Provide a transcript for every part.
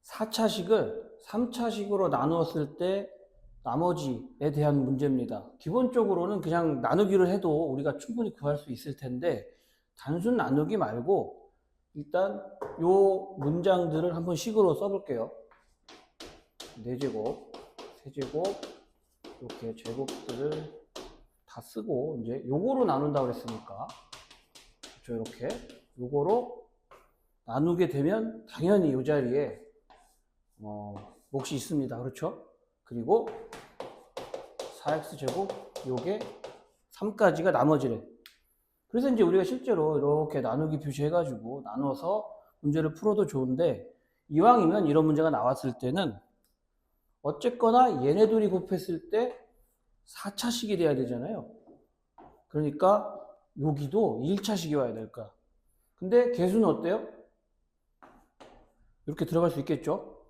4차식을 3차식으로 나누었을 때 나머지에 대한 문제입니다. 기본적으로는 그냥 나누기를 해도 우리가 충분히 구할 수 있을 텐데 단순 나누기 말고 일단 요 문장들을 한번 식으로 써볼게요. 4제곱, 3제곱 이렇게 제곱들을 다 쓰고 이제 요거로 나눈다고 그랬으니까 그렇죠? 이렇게 요거로 나누게 되면 당연히 이 자리에 몫이 있습니다. 그렇죠? 그리고 4x제곱 요게 3까지가 나머지래. 그래서 이제 우리가 실제로 이렇게 나누기 표시해가지고 나눠서 문제를 풀어도 좋은데 이왕이면 이런 문제가 나왔을 때는 어쨌거나 얘네 둘이 곱했을 때 4차식이 돼야 되잖아요. 그러니까 여기도 1차식이 와야 될 거야. 근데 개수는 어때요? 이렇게 들어갈 수 있겠죠?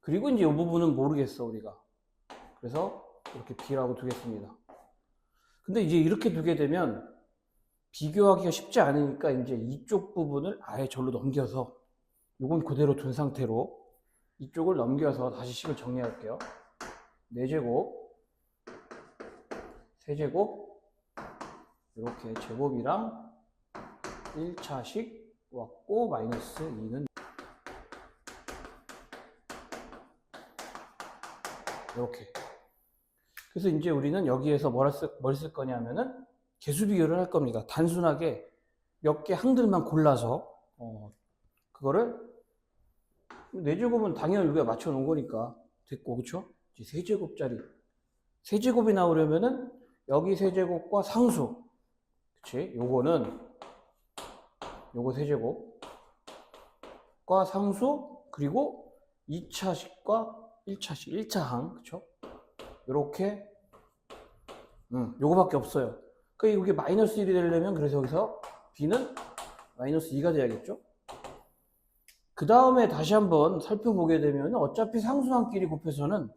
그리고 이제 이 부분은 모르겠어, 우리가. 그래서 이렇게 B라고 두겠습니다. 근데 이제 이렇게 두게 되면 비교하기가 쉽지 않으니까 이제 이쪽 부분을 아예 절로 넘겨서 이건 그대로 둔 상태로 이쪽을 넘겨서 다시 식을 정리할게요. 4제곱, 3제곱, 이렇게 제곱이랑 1차식 왔고 마이너스 2는 이렇게. 그래서 이제 우리는 여기에서 뭘 쓸 거냐면은 개수 비교를 할 겁니다. 단순하게 몇 개 항들만 골라서 그거를 4제곱은 당연히 우리가 맞춰 놓은 거니까 됐고, 그쵸? 이제 3제곱짜리 3제곱이 나오려면은 여기 3제곱과 상수, 그치? 요거는 요거 3제곱과 상수 그리고 2차식과 1차식 1차항, 그쵸? 요렇게 요거밖에 없어요. 그러니까 이게 마이너스 1이 되려면 그래서 여기서 b는 마이너스 2가 돼야겠죠? 그 다음에 다시 한번 살펴보게 되면 어차피 상수항끼리 곱해서는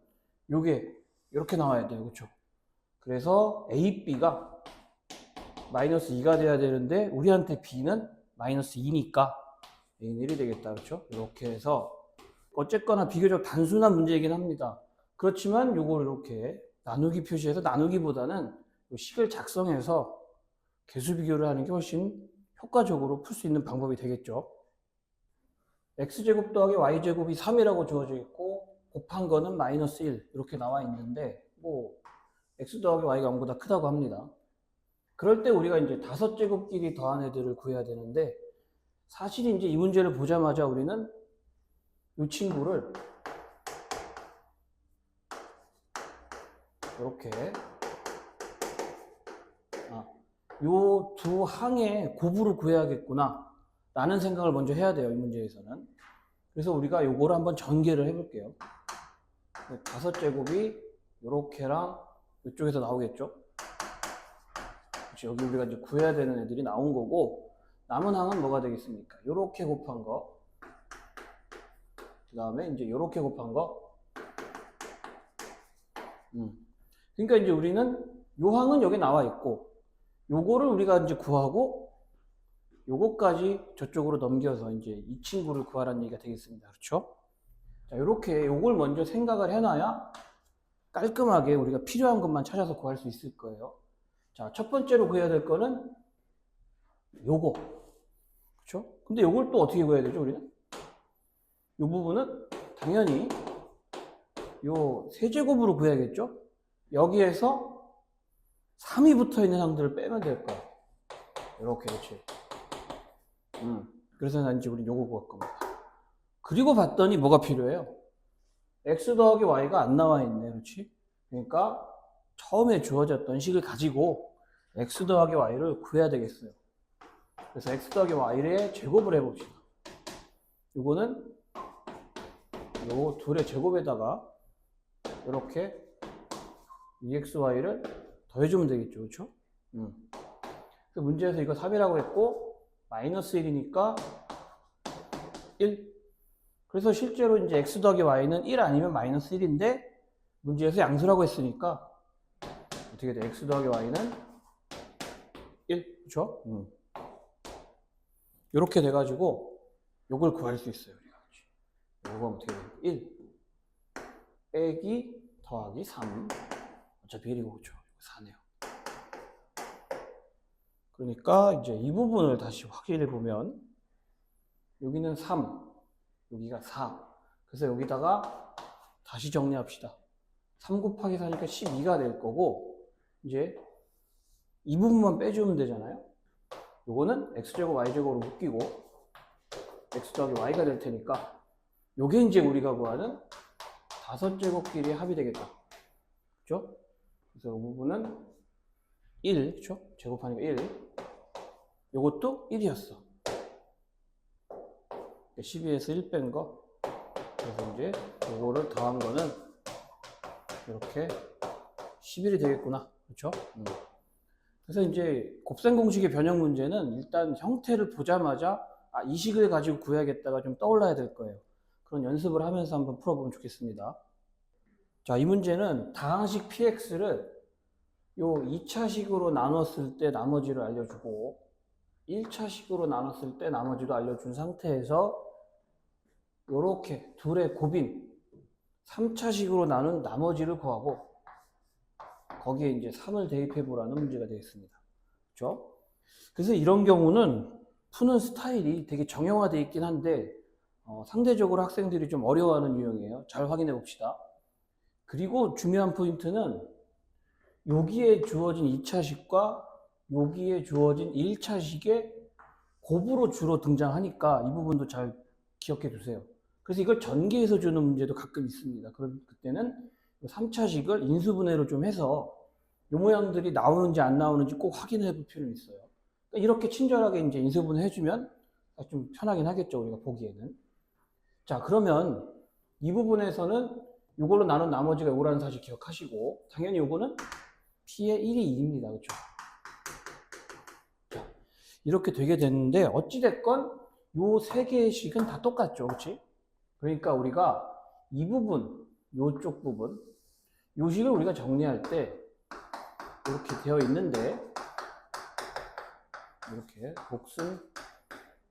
요게 이렇게 나와야 돼요. 그렇죠? 그래서 A, B가 마이너스 2가 돼야 되는데 우리한테 B는 마이너스 2니까 A는 1이 되겠다. 그렇죠? 이렇게 해서 어쨌거나 비교적 단순한 문제이긴 합니다. 그렇지만 요걸 이렇게 나누기 표시해서 나누기보다는 식을 작성해서 개수 비교를 하는 게 훨씬 효과적으로 풀 수 있는 방법이 되겠죠. x제곱 더하기 y제곱이 3이라고 주어져 있고 곱한 거는 마이너스 1 이렇게 나와 있는데 뭐 x 더하기 y가 0보다 크다고 합니다. 그럴 때 우리가 이제 5제곱끼리 더한 애들을 구해야 되는데 사실 이제 이 문제를 보자마자 우리는 이 친구를 이렇게 요 두 항의 곱으로 구해야겠구나 라는 생각을 먼저 해야 돼요. 이 문제에서는. 그래서 우리가 요거를 한번 전개를 해볼게요. 5제곱이 요렇게랑 이쪽에서 나오겠죠. 여기 우리가 이제 구해야 되는 애들이 나온 거고 남은 항은 뭐가 되겠습니까? 요렇게 곱한 거, 그 다음에 이제 요렇게 곱한 거. 그러니까 이제 우리는 요 항은 여기 나와 있고 요거를 우리가 이제 구하고 요거까지 저쪽으로 넘겨서 이제 이 친구를 구하라는 얘기가 되겠습니다. 그렇죠? 자, 요렇게 요걸 먼저 생각을 해놔야 깔끔하게 우리가 필요한 것만 찾아서 구할 수 있을 거예요. 자, 첫 번째로 구해야 될 거는 요거. 그렇죠? 근데 요걸 또 어떻게 구해야 되죠, 우리는? 요 부분은 당연히 요 세제곱으로 구해야겠죠? 여기에서 3이 붙어 있는 항들을 빼면 될 거야. 이렇게, 그렇지. 그래서 난 이제 우리 요거 구할 겁니다. 그리고 봤더니 뭐가 필요해요? x 더하기 y가 안 나와 있네, 그렇지? 그러니까 처음에 주어졌던 식을 가지고 x 더하기 y를 구해야 되겠어요. 그래서 x 더하기 y의 제곱을 해봅시다. 이거는 요 둘의 제곱에다가 이렇게 2xy를 더해주면 되겠죠, 그렇죠? 그 문제에서 이거 3이라고 했고 마이너스 1이니까 1. 그래서 실제로 이제 x 더하기 y는 1 아니면 마이너스 1인데 문제에서 양수라고 했으니까 어떻게 돼? x 더하기 y는 1, 그렇죠? 이렇게 돼가지고 요걸 구할 수 있어요, 우리가. 요거 어떻게 돼요? 1 빼기 더하기 3. 어차피 1이고 그렇죠. 4네요. 그러니까 이제 이 부분을 다시 확인해 보면 여기는 3, 여기가 4. 그래서 여기다가 다시 정리합시다. 3 곱하기 4니까 12가 될 거고, 이제 이 부분만 빼주면 되잖아요. 요거는 x제곱 y제곱으로 묶이고 x 더하기 y가 될 테니까 요게 이제 우리가 구하는 5제곱끼리 합이 되겠다. 그죠? 그래서 이 부분은 1, 그죠? 제곱하니까 1. 요것도 1이었어. 12에서 1 뺀 거. 그래서 이제 요거를 더한 거는 이렇게 11이 되겠구나. 그렇죠? 그래서 이제 곱셈 공식의 변형 문제는 일단 형태를 보자마자 이 식을 가지고 구해야겠다가 좀 떠올라야 될 거예요. 그런 연습을 하면서 한번 풀어보면 좋겠습니다. 자, 이 문제는 다항식 px를 요 2차식으로 나눴을 때 나머지를 알려주고 1차식으로 나눴을 때 나머지도 알려준 상태에서 요렇게 둘의 곱인 3차식으로 나눈 나머지를 구하고 거기에 이제 3을 대입해 보라는 문제가 되겠습니다. 그렇죠? 그래서 이런 경우는 푸는 스타일이 되게 정형화되어 있긴 한데 상대적으로 학생들이 좀 어려워하는 유형이에요. 잘 확인해 봅시다. 그리고 중요한 포인트는 여기에 주어진 2차식과 여기에 주어진 1차식의 곱으로 주로 등장하니까 이 부분도 잘 기억해 두세요. 그래서 이걸 전개해서 주는 문제도 가끔 있습니다. 그럼 그때는 3차식을 인수분해로 좀 해서 이 모양들이 나오는지 안 나오는지 꼭 확인해 볼 필요는 있어요. 그러니까 이렇게 친절하게 이제 인수분해 해주면 좀 편하긴 하겠죠, 우리가 보기에는. 자, 그러면 이 부분에서는 이걸로 나눈 나머지가 요라는 사실 기억하시고, 당연히 요거는 p의 1이 2입니다. 그렇죠? 자, 이렇게 되게 됐는데 어찌됐건 요 세 개의 식은 다 똑같죠. 그렇지? 그러니까 우리가 이 부분, 요쪽 부분, 요 식을 우리가 정리할 때 이렇게 되어 있는데 이렇게 몫은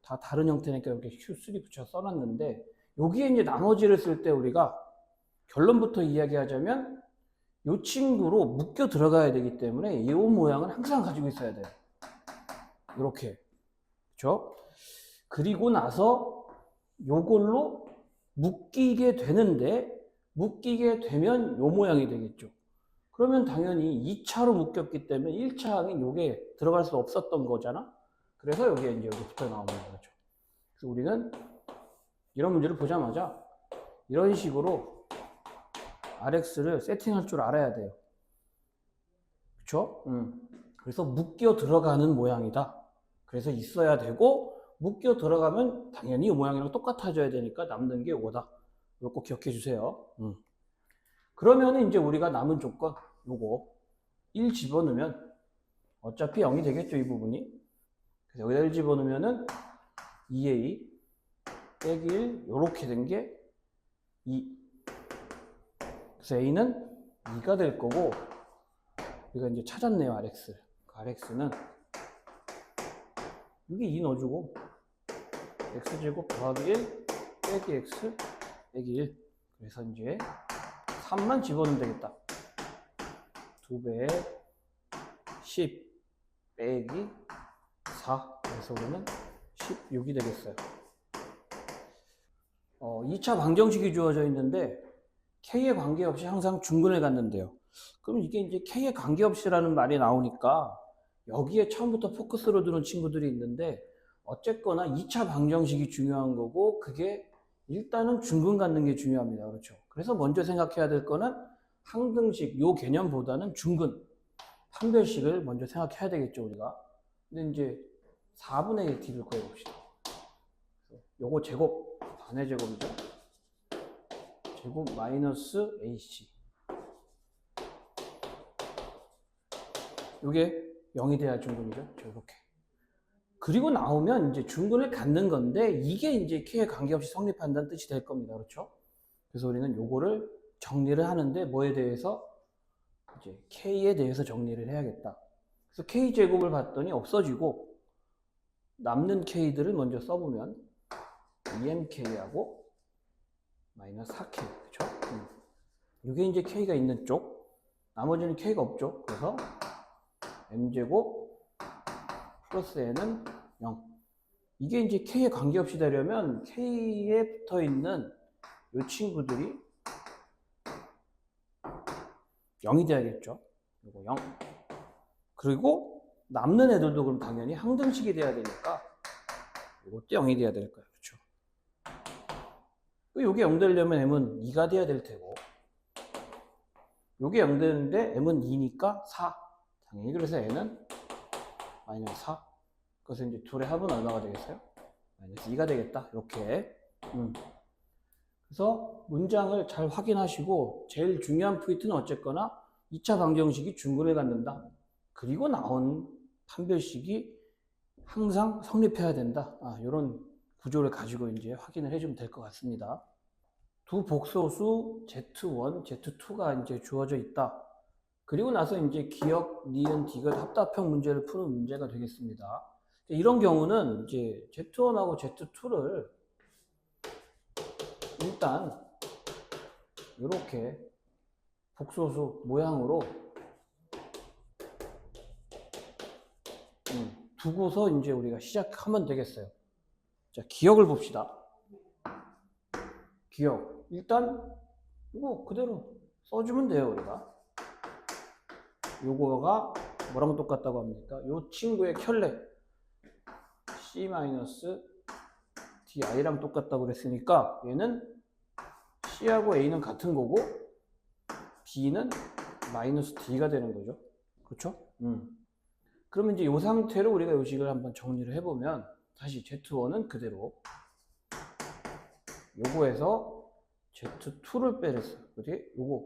다 다른 형태니까 이렇게 Q3 붙여 써놨는데 여기에 이제 나머지를 쓸 때 우리가 결론부터 이야기하자면 이 친구로 묶여 들어가야 되기 때문에 이 모양은 항상 가지고 있어야 돼요. 이렇게. 그렇죠? 그리고 나서 요걸로 묶이게 되는데 묶이게 되면 요 모양이 되겠죠. 그러면 당연히 2차로 묶였기 때문에 1차항이 요게 들어갈 수 없었던 거잖아. 그래서 여기에 이제 여기 붙어 나오는 거죠. 그래서 우리는 이런 문제를 보자마자 이런 식으로 RX를 세팅할 줄 알아야 돼요. 그쵸? 그래서 묶여 들어가는 모양이다. 그래서 있어야 되고, 묶여 들어가면 당연히 이 모양이랑 똑같아져야 되니까 남는 게 요거다. 이거 꼭 기억해 주세요. 그러면 이제 우리가 남은 조건, 요거 1 집어넣으면 어차피 0이 되겠죠, 이 부분이. 그래서 여기다 1 집어넣으면은 2a 빼기 1 요렇게 된 게 2. 그래서 a는 2가 될 거고 우리가 이제 찾았네요, RX. 그 RX는 여기 2 넣어주고 x제곱 더하기 1 빼기 x 빼기 1. 그래서 이제 3만 집어넣으면 되겠다. 2배 10 빼기 4. 그래서 우리는 16이 되겠어요. 2차 방정식이 주어져 있는데 k에 관계없이 항상 중근을 갖는데요. 그럼 이게 이제 k에 관계없이라는 말이 나오니까 여기에 처음부터 포커스로 두는 친구들이 있는데 어쨌거나 2차 방정식이 중요한 거고 그게 일단은 중근 갖는 게 중요합니다. 그렇죠? 그래서 먼저 생각해야 될 거는 항등식 요 개념보다는 중근 판별식을 먼저 생각해야 되겠죠, 우리가. 근데 이제 4분의 1 t를 구해봅시다. 요거 제곱 반의 제곱이죠. 제곱 마이너스 ac. 요게 0이 돼야 중근이죠. 이렇게. 그리고 나오면 이제 중근을 갖는 건데 이게 이제 k에 관계없이 성립한다는 뜻이 될 겁니다. 그렇죠? 그래서 우리는 요거를 정리를 하는데 뭐에 대해서? 이제 k에 대해서 정리를 해야겠다. 그래서 k제곱을 봤더니 없어지고 남는 k들을 먼저 써보면 2mk하고 마이너스 4K. 그쵸? 이게 이제 K가 있는 쪽. 나머지는 K가 없죠. 그래서 M제곱 플러스 N은 0. 이게 이제 K에 관계없이 되려면 K에 붙어 있는 이 친구들이 0이 돼야겠죠. 이거 0. 그리고 남는 애들도 그럼 당연히 항등식이 돼야 되니까 이것도 0이 돼야 될 거예요. 그렇죠? 이게 0 되려면 M은 2가 돼야 될 테고, 이게 0 되는데 M은 2니까 4. 당연히 그래서 N은 마이너스 4. 그래서 이제 둘의 합은 얼마가 되겠어요? 마이너스 2가 되겠다. 이렇게. 그래서 문장을 잘 확인하시고 제일 중요한 포인트는 어쨌거나 2차 방정식이 중근을 갖는다. 그리고 나온 판별식이 항상 성립해야 된다. 이런 구조를 가지고 이제 확인을 해주면 될 것 같습니다. 두 복소수 Z1, Z2가 이제 주어져 있다. 그리고 나서 이제 기역, 니은, 디귿 합답형 문제를 푸는 문제가 되겠습니다. 이런 경우는 이제 Z1하고 Z2를 일단 이렇게 복소수 모양으로 두고서 이제 우리가 시작하면 되겠어요. 자, 기역을 봅시다. 기역. 일단 이거 그대로 써주면 돼요, 우리가. 요거가 뭐랑 똑같다고 합니까? 요 친구의 켤레 C-DI랑 똑같다고 그랬으니까 얘는 C하고 A는 같은 거고 B는 마이너스 D가 되는 거죠. 그렇죠? 그러면 이제 이 상태로 우리가 요식을 한번 정리를 해보면 다시 Z1은 그대로 요거에서 Z2를 빼냈어요. 그지? 요거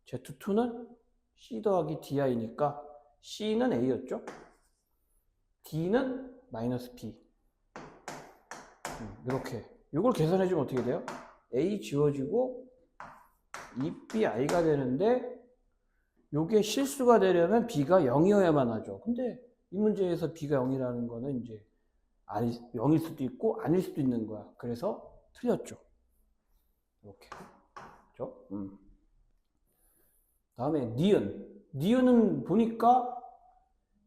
Z2는 C 더하기 DI니까 C는 A였죠? D는 마이너스 B. 이렇게 요걸 계산해주면 어떻게 돼요? A 지워지고 2BI가 되는데 요게 실수가 되려면 B가 0이어야만 하죠. 근데 이 문제에서 B가 0이라는 거는 이제 0일 수도 있고 아닐 수도 있는 거야. 그래서 틀렸죠. 이렇게. 그죠? 다음에 니은. 니은은 보니까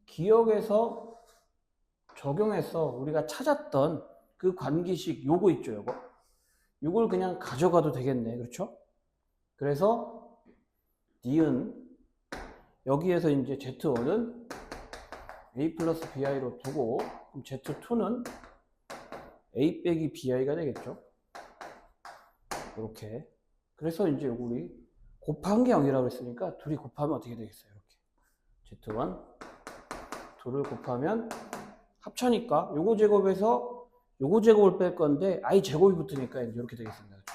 기억에서 적용해서 우리가 찾았던 그 관계식 요거 있죠, 요거. 요걸 그냥 가져가도 되겠네. 그렇죠? 그래서 니은 여기에서 이제 Z1은 A 플러스 BI로 두고 그럼 Z2는 A 빼기 BI가 되겠죠. 이렇게. 그래서 이제 우리 곱한 게 0이라고 했으니까 둘이 곱하면 어떻게 되겠어요? 이렇게. Z1 둘을 곱하면 합차니까 요거 제곱에서 요거 제곱을 뺄 건데 I 제곱이 붙으니까 이렇게 되겠습니다. 그렇죠?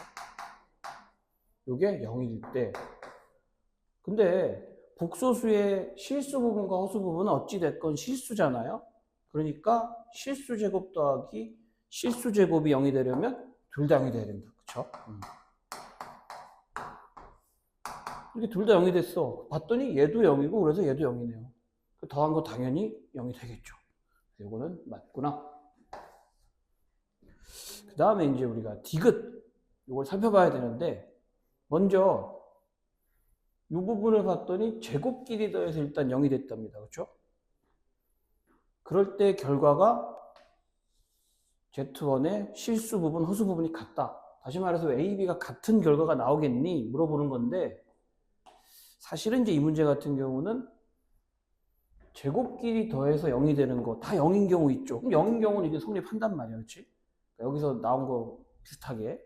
요게 0일 때. 근데 복소수의 실수 부분과 허수 부분은 어찌됐건 실수잖아요. 그러니까 실수 제곱 더하기 실수 제곱이 0이 되려면 둘 다 0이 돼야 된다. 그쵸? 이렇게 둘 다 0이 됐어. 봤더니 얘도 0이고 그래서 얘도 0이네요. 더한 거 당연히 0이 되겠죠. 이거는 맞구나. 그 다음에 이제 우리가 디귿 이걸 살펴봐야 되는데 먼저 이 부분을 봤더니 제곱끼리 더해서 일단 0이 됐답니다. 그렇죠? 그럴 때 결과가 Z1의 실수 부분, 허수 부분이 같다. 다시 말해서 A, B가 같은 결과가 나오겠니? 물어보는 건데 사실은 이제 이 문제 같은 경우는 제곱끼리 더해서 0이 되는 거 다 0인 경우 있죠. 그럼 0인 경우는 이게 성립한단 말이야. 그렇지? 여기서 나온 거 비슷하게.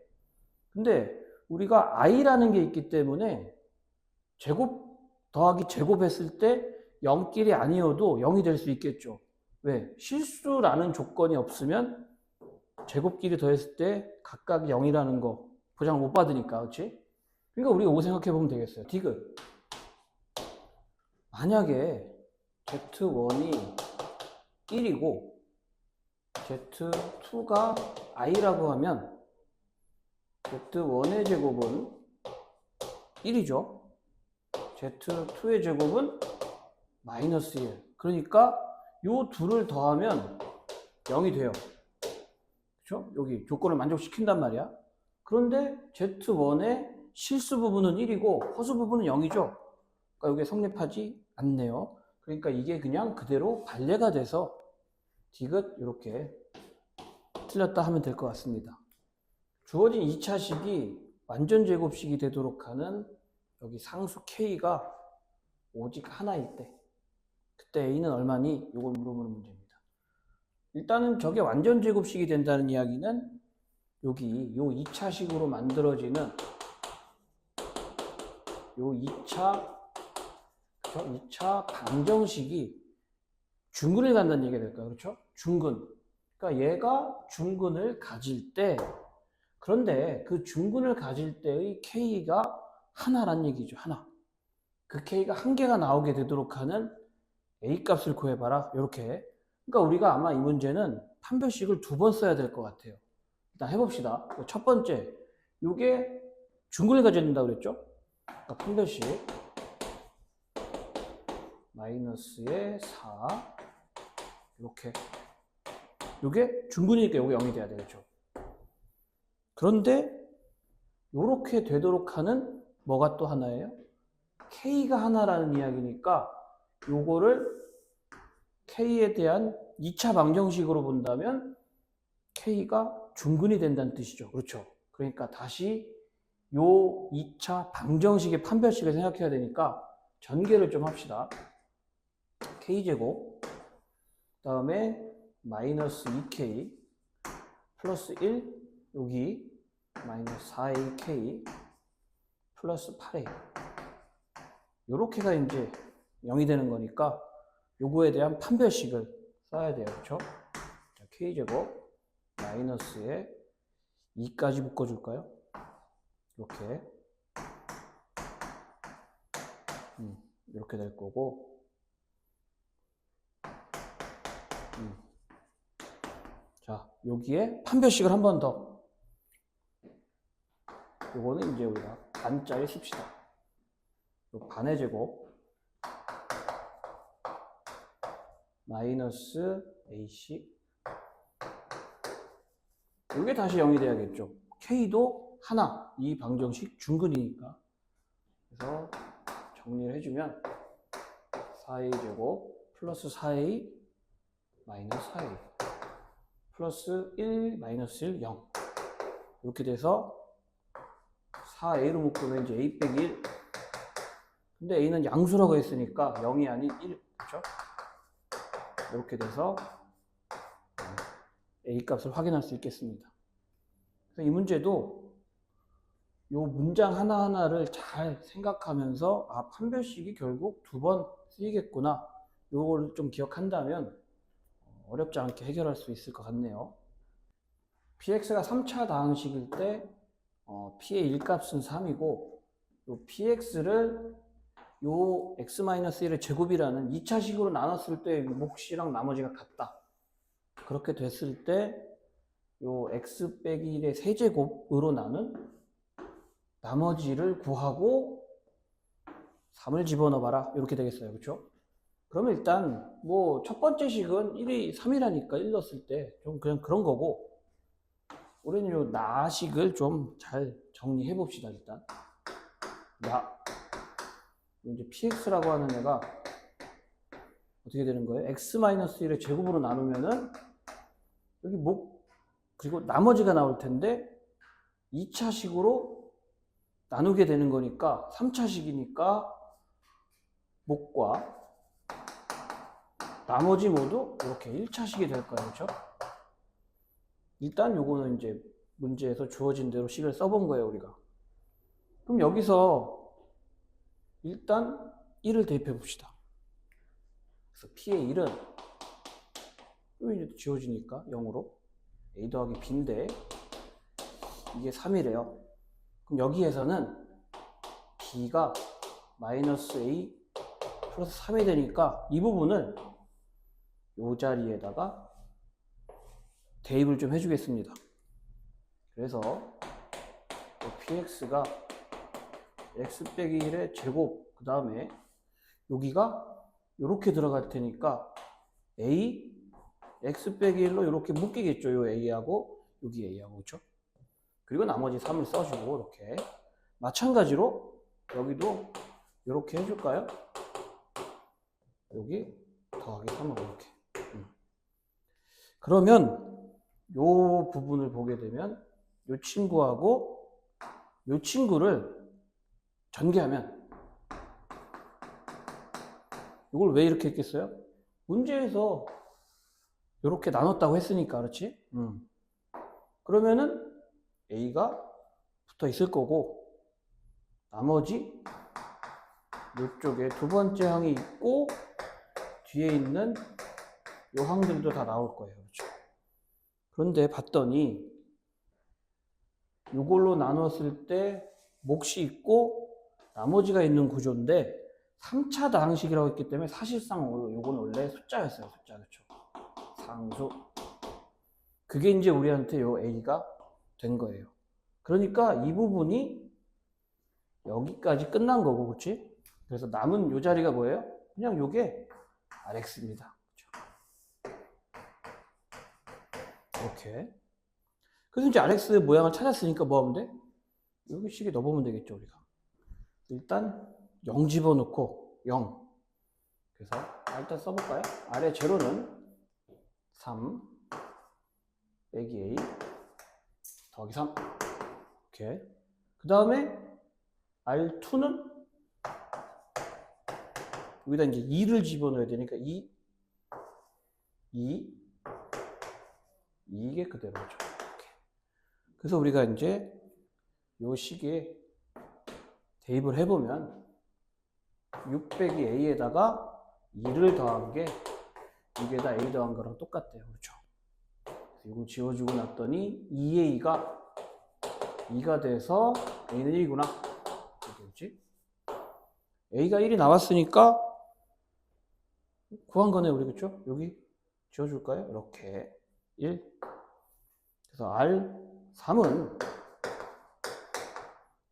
근데 우리가 I라는 게 있기 때문에 제곱 더하기 제곱 했을 때 0끼리 아니어도 0이 될 수 있겠죠. 왜? 실수라는 조건이 없으면 제곱끼리 더했을 때 각각 0이라는 거 보장을 못 받으니까. 그렇지? 그러니까 우리가 이거 생각해 보면 되겠어요. 디귿. 만약에 Z1이 1이고 Z2가 I라고 하면 Z1의 제곱은 1이죠. Z2의 제곱은 마이너스 1. 그러니까 요 둘을 더하면 0이 돼요. 그렇죠? 여기 조건을 만족시킨단 말이야. 그런데 Z1의 실수 부분은 1이고 허수 부분은 0이죠. 그러니까 이게 성립하지 않네요. 그러니까 이게 그냥 그대로 발레가 돼서 디귿 이렇게 틀렸다 하면 될 것 같습니다. 주어진 2차식이 완전 제곱식이 되도록 하는 여기 상수 K가 오직 하나일 때 그때 A는 얼마니? 이걸 물어보는 문제입니다. 일단은 저게 완전 제곱식이 된다는 이야기는 여기 요 2차식으로 만들어지는 요 2차 방정식이 중근을 갖는다는 얘기가 될까요? 그렇죠? 중근. 그러니까 얘가 중근을 가질 때, 그런데 그 중근을 가질 때의 K가 하나란 얘기죠. 하나. 그 K가 한 개가 나오게 되도록 하는 A 값을 구해봐라. 이렇게. 그러니까 우리가 아마 이 문제는 판별식을 2번 써야 될 것 같아요. 일단 해봅시다. 첫 번째, 이게 중근을 가져야 된다고 그랬죠? 그러니까 판별식 마이너스의 4 이렇게 이게 중근이니까 이게 0이 돼야 되겠죠. 그런데 이렇게 되도록 하는 뭐가 또 하나예요? K가 하나라는 이야기니까 요거를 K에 대한 2차 방정식으로 본다면 K가 중근이 된다는 뜻이죠. 그렇죠. 그러니까 다시 요 2차 방정식의 판별식을 생각해야 되니까 전개를 좀 합시다. K제곱 그 다음에 마이너스 2K 플러스 1 여기 마이너스 4AK 플러스 8A 요렇게가 이제 0이 되는 거니까 요거에 대한 판별식을 써야 돼요. 그렇죠? 자, K제곱 마이너스에 2까지 묶어줄까요? 이렇게 이렇게 될 거고 자, 여기에 판별식을 한 번 더. 요거는 이제 우리가 반자에 씁시다. 요 반의 제곱 마이너스 AC 요게 다시 0이 돼야겠죠. K도 하나, 이 방정식 중근이니까. 그래서 정리를 해주면 4A 제곱 플러스 4A 마이너스 4A 플러스 1 마이너스 1 0 이렇게 돼서 4A로 묶으면 이제 A 빼기 1 근데 A는 양수라고 했으니까 0이 아닌 1 그렇죠? 이렇게 돼서 A 값을 확인할 수 있겠습니다. 그래서 이 문제도 요 문장 하나하나를 잘 생각하면서 아 판별식이 결국 2번 쓰이겠구나 요걸 좀 기억한다면 어렵지 않게 해결할 수 있을 것 같네요. px가 3차 다항식일 때 p의 1값은 3이고 요 px를 요 x-1의 제곱이라는 2차식으로 나눴을 때 몫이랑 나머지가 같다. 그렇게 됐을 때 요 x 빼기 1의 세제곱으로 나눈 나머지를 구하고 3을 집어넣어봐라. 이렇게 되겠어요. 그렇죠? 그러면 일단 뭐 첫 번째 식은 1이 3이라니까 1 넣었을 때 좀 그냥 그런 거고 우리는 요 나식을 좀 잘 정리해 봅시다. 일단 나 이제 px라고 하는 애가 어떻게 되는 거예요? x-1의 제곱으로 나누면은 여기 그리고 나머지가 나올 텐데 2차식으로 나누게 되는 거니까 3차식이니까 몫과 나머지 모두 이렇게 1차식이 될 거예요. 그렇죠? 일단 요거는 이제 문제에서 주어진 대로 식을 써본 거예요. 우리가. 그럼 여기서 일단 1을 대입해 봅시다. 그래서 P의 1은 또 이제 지워지니까 0으로 A 더하기 B인데 이게 3이래요. 그럼 여기에서는 B가 마이너스 A 플러스 3이 되니까 이 부분을 이 자리에다가 대입을 좀 해주겠습니다. 그래서 px가 x 빼기 1의 제곱 그 다음에 여기가 이렇게 들어갈 테니까 a x 빼기 1로 이렇게 묶이겠죠. 요 a하고 여기 a하고 그렇죠? 그리고 나머지 3을 써주고 이렇게. 마찬가지로 여기도 이렇게 해줄까요? 여기 더하기 3으로 이렇게. 그러면 요 부분을 보게 되면 요 친구하고 요 친구를 전개하면 이걸 왜 이렇게 했겠어요? 문제에서 이렇게 나눴다고 했으니까, 그렇지? 그러면은 A가 붙어 있을 거고, 나머지 이쪽에 두 번째 항이 있고, 뒤에 있는 요 항들도 다 나올 거예요. 그렇죠? 그런데 봤더니, 이걸로 나눴을 때 몫이 있고, 나머지가 있는 구조인데, 3차 다항식이라고 했기 때문에 사실상 이건 원래 숫자였어요. 숫자. 그렇죠? 상수. 그게 이제 우리한테 요 A가 된 거예요. 그러니까 이 부분이 여기까지 끝난 거고, 그렇지? 그래서 남은 요 자리가 뭐예요? 그냥 요게 RX입니다. 그렇죠? 이렇게. 그래서 이제 RX 모양을 찾았으니까 뭐 하면 돼? 여기 식에 넣어보면 되겠죠, 우리가. 일단 0 집어넣고 0. 그래서 일단 써볼까요? 아래 제로는 3 빼기 A 더하기 3. 이렇게. 그 다음에 R2는 여기다 이제 2를 집어넣어야 되니까 2 이게 그대로죠. 이렇게. 그래서 우리가 이제 요 식에 대입을 해보면 6 빼기 A에다가 2를 더한 게 이게다 A 더한 거랑 똑같대요. 그렇죠? 이거 지워주고 났더니 2A가 2가 돼서 A는 1이구나. 그렇지? A가 1이 나왔으니까 구한 거네, 우리. 그렇죠? 여기 지워줄까요? 이렇게 1. 그래서 R3은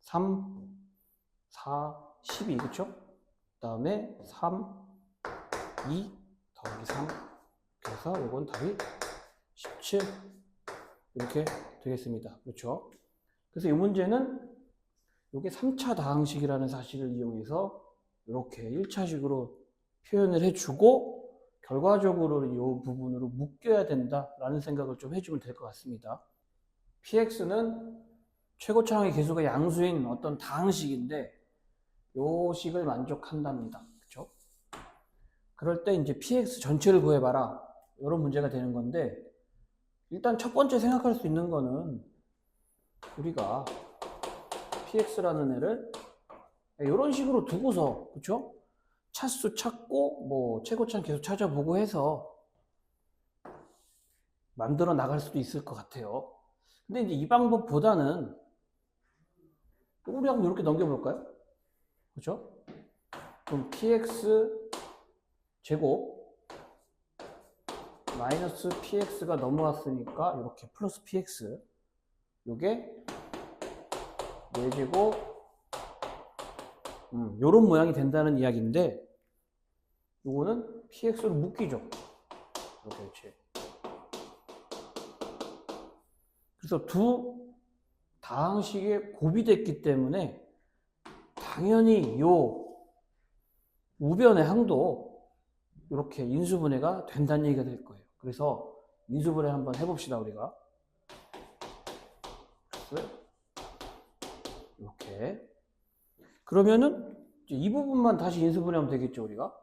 3, 4, 12. 그렇죠? 그 다음에 3, 2 더하기 3. 그래서 이건 답이 17 이렇게 되겠습니다. 그렇죠? 그래서 이 문제는 이게 3차 다항식이라는 사실을 이용해서 이렇게 1차식으로 표현을 해주고 결과적으로 이 부분으로 묶여야 된다라는 생각을 좀 해주면 될 것 같습니다. px는 최고차항의 개수가 양수인 어떤 다항식인데 이 식을 만족한답니다. 그렇죠? 그럴 때 이제 px 전체를 구해봐라. 이런 문제가 되는 건데 일단 첫 번째 생각할 수 있는 거는 우리가 px라는 애를 이런 식으로 두고서 그쵸? 차수 찾고 뭐 최고차항 계속 찾아보고 해서 만들어 나갈 수도 있을 것 같아요. 근데 이제 이 방법보다는 우리 한번 이렇게 넘겨볼까요? 그쵸? 그럼 px 제곱 마이너스 px가 넘어왔으니까 이렇게 플러스 px 요게 4제곱 요런 모양이 된다는 이야기인데 요거는 px로 묶이죠. 이렇게. 그래서 두 다항식에 곱이됐기 때문에 당연히 요 우변의 항도 이렇게 인수분해가 된다는 얘기가 될 거예요. 그래서 인수분해 한번 해봅시다, 우리가. 이렇게. 그러면은 이 부분만 다시 인수분해하면 되겠죠, 우리가.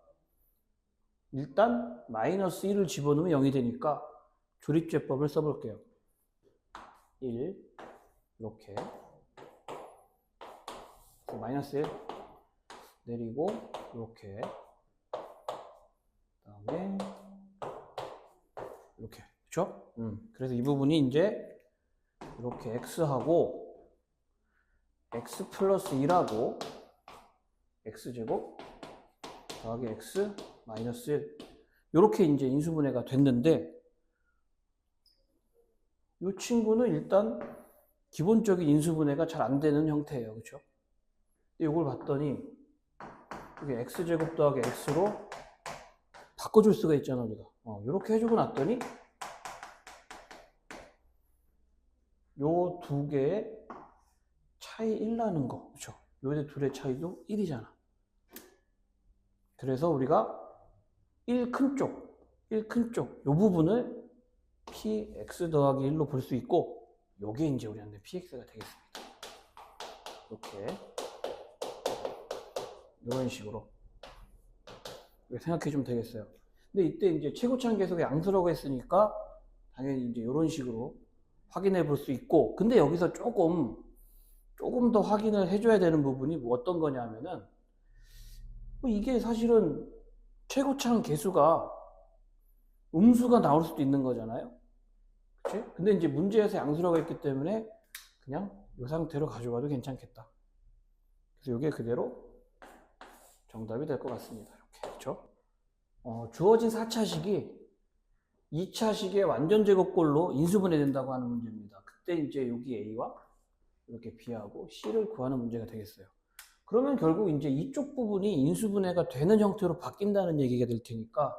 일단 마이너스 1을 집어넣으면 0이 되니까 조립제법을 써볼게요. 1 이렇게 마이너스 1 내리고 이렇게 그다음에 이렇게 그렇죠? 그래서 이 부분이 이제 이렇게 x하고 x 플러스 1하고 x제곱 더하기 x 마이너스 1 이렇게 이제 인수분해가 됐는데 이 친구는 일단 기본적인 인수분해가 잘 안 되는 형태예요. 그렇죠? 이걸 봤더니 이게 x제곱 더하기 x로 바꿔줄 수가 있잖아, 우리가. 이렇게 해주고 났더니 요 두 개의 차이 1 나는 거. 그쵸? 요 둘의 차이도 1이잖아. 그래서 우리가 1 큰 쪽, 요 부분을 px 더하기 1로 볼 수 있고, 요게 이제 우리한테 px가 되겠습니다. 이렇게. 이런 식으로. 생각해 주면 되겠어요. 근데 이때 이제 최고차항 계속의 양수라고 했으니까, 당연히 이제 이런 식으로 확인해 볼 수 있고, 근데 여기서 조금 더 확인을 해줘야 되는 부분이 뭐 어떤 거냐면은, 뭐 이게 사실은 최고차항 계수가 음수가 나올 수도 있는 거잖아요. 그치? 근데 이제 문제에서 양수라고 했기 때문에 그냥 이 상태로 가져가도 괜찮겠다. 그래서 이게 그대로 정답이 될 것 같습니다. 이렇게. 그쵸? 주어진 4차식이 2차식의 완전 제곱꼴로 인수분해 된다고 하는 문제입니다. 그때 이제 여기 A와 이렇게 B하고 C를 구하는 문제가 되겠어요. 그러면 결국 이제 이쪽 부분이 인수분해가 되는 형태로 바뀐다는 얘기가 될 테니까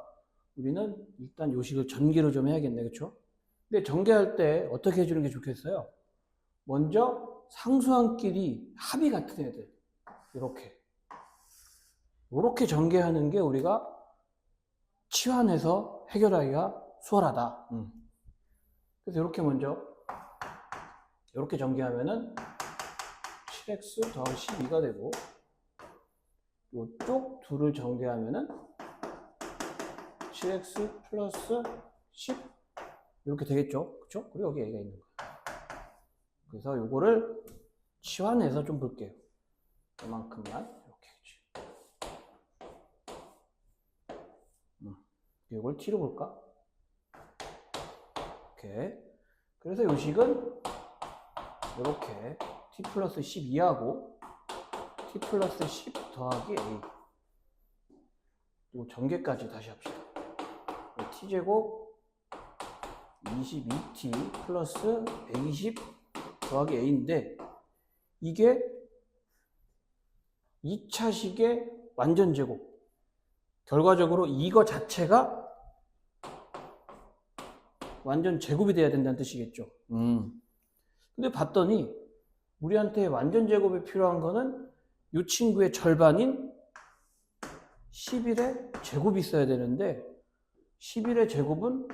우리는 일단 요식을 전개로 좀 해야겠네. 그쵸? 근데 전개할 때 어떻게 해주는 게 좋겠어요? 먼저 상수항끼리 합이 같은 애들. 이렇게 전개하는 게 우리가 치환해서 해결하기가 수월하다. 그래서 이렇게 먼저 이렇게 전개하면은 7x 더하기 12가 되고, 이쪽 둘을 전개하면은 7x 플러스 10 이렇게 되겠죠. 그쵸? 그리고 여기 A가 있는 거예요. 그래서 요거를 치환해서 좀 볼게요. 이만큼만 이렇게. 이걸 t로 볼까? 이렇게. 그래서 요식은 이렇게 t 플러스 12하고 t 플러스 10 더하기 a. 요 전개까지 다시 합시다. t제곱 22t 플러스 120 더하기 a인데, 이게 2차식의 완전 제곱. 결과적으로 이거 자체가 완전 제곱이 돼야 된다는 뜻이겠죠. 근데 봤더니 우리한테 완전 제곱이 필요한 거는 이 친구의 절반인 11의 제곱이 있어야 되는데, 11의 제곱은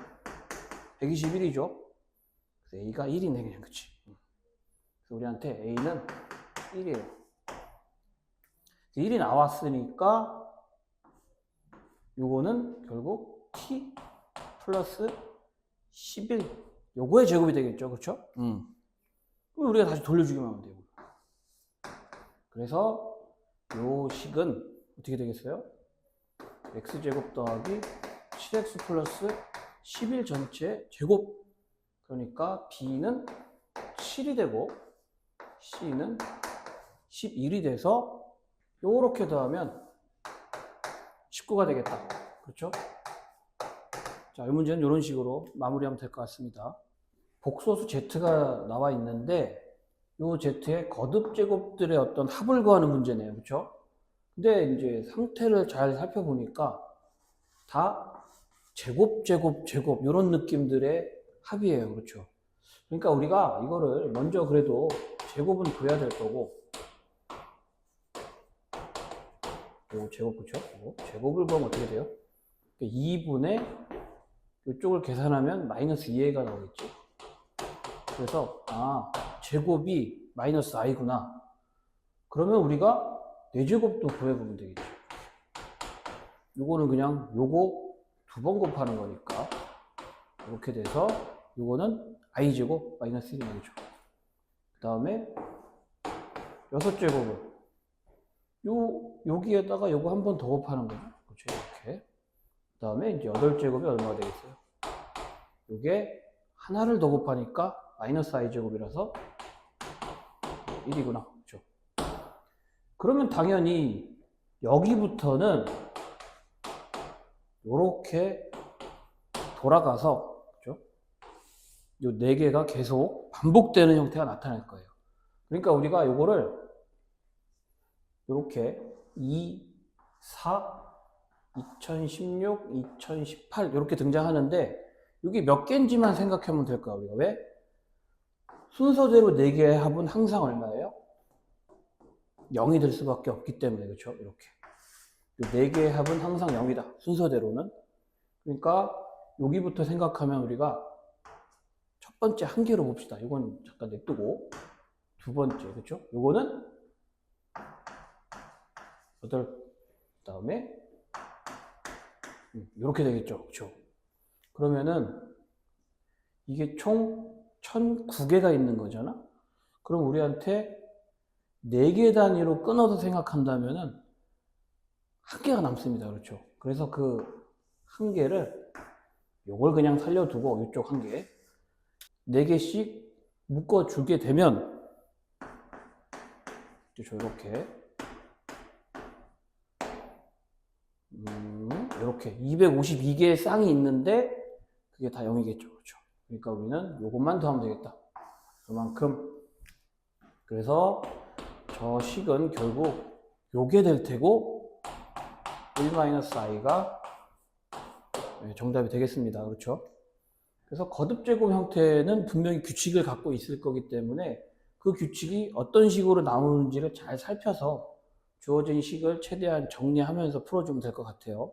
121이죠. 그래서 A가 1이네, 그냥. 그치? 그래서 우리한테 A는 1이에요. 1이 나왔으니까 요거는 결국 t 플러스 11 요거의 제곱이 되겠죠. 그렇죠? 그럼 우리가 다시 돌려주기만 하면 돼요. 그래서 요 식은 어떻게 되겠어요? x제곱 더하기 7x 플러스 11 전체 제곱. 그러니까 b는 7이 되고 c는 11이 돼서 요렇게 더하면 19가 되겠다. 그렇죠? 자, 이 문제는 이런 식으로 마무리하면 될 것 같습니다. 복소수 z가 나와 있는데 이 z의 거듭 제곱들의 어떤 합을 구하는 문제네요. 그렇죠? 근데 이제 상태를 잘 살펴보니까 다 제곱 이런 느낌들의 합이에요. 그렇죠? 그러니까 우리가 이거를 먼저 그래도 제곱은 둬야 될 거고, 요 제곱, 그쵸? 제곱을 보면 어떻게 돼요? 2분의 이쪽을 계산하면 마이너스 2a가 나오겠죠? 그래서 제곱이 마이너스 i구나. 그러면 우리가 4제곱도 구해보면 되겠죠. 요거는 그냥 요거 2번 곱하는 거니까 이렇게 돼서 요거는 i제곱 마이너스 1이 되겠죠. 그 다음에 6제곱은 여기에다가 요거 한 번 더 곱하는 거죠. 그렇죠? 이렇게. 그 다음에 이제 8제곱이 얼마가 되겠어요? 요게 하나를 더 곱하니까 마이너스 i제곱이라서 1이구나. 그렇죠? 그러면 당연히 여기부터는 요렇게 돌아가서, 그렇죠? 요 4개가 계속 반복되는 형태가 나타날 거예요. 그러니까 우리가 요거를 이렇게 2, 4, 2016, 2018 이렇게 등장하는데, 여기 몇 개인지만 생각하면 될까 우리가. 왜? 순서대로 4개의 합은 항상 얼마예요? 0이 될 수밖에 없기 때문에, 그렇죠? 이렇게. 4개의 합은 항상 0이다. 순서대로는. 그러니까 여기부터 생각하면 우리가 첫 번째 한 개로 봅시다. 이건 잠깐 냅두고 두 번째, 그렇죠? 요거는 8, 그다음에 이렇게 되겠죠, 그렇죠? 그러면은 이게 총 1009개가 있는 거잖아. 그럼 우리한테 4개 단위로 끊어서 생각한다면은 한 개가 남습니다, 그렇죠? 그래서 그 한 개를 요걸 그냥 살려두고 이쪽 한 개 4개씩 묶어주게 되면 이렇게 이렇게 252개의 쌍이 있는데 그게 다 0이겠죠, 그렇죠? 그러니까 우리는 요것만 더하면 되겠다. 그만큼. 그래서 저 식은 결국 요게 될 테고 1-i가 정답이 되겠습니다, 그렇죠? 그래서 거듭제곱 형태는 분명히 규칙을 갖고 있을 거기 때문에 그 규칙이 어떤 식으로 나오는지를 잘 살펴서 주어진 식을 최대한 정리하면서 풀어주면 될 것 같아요.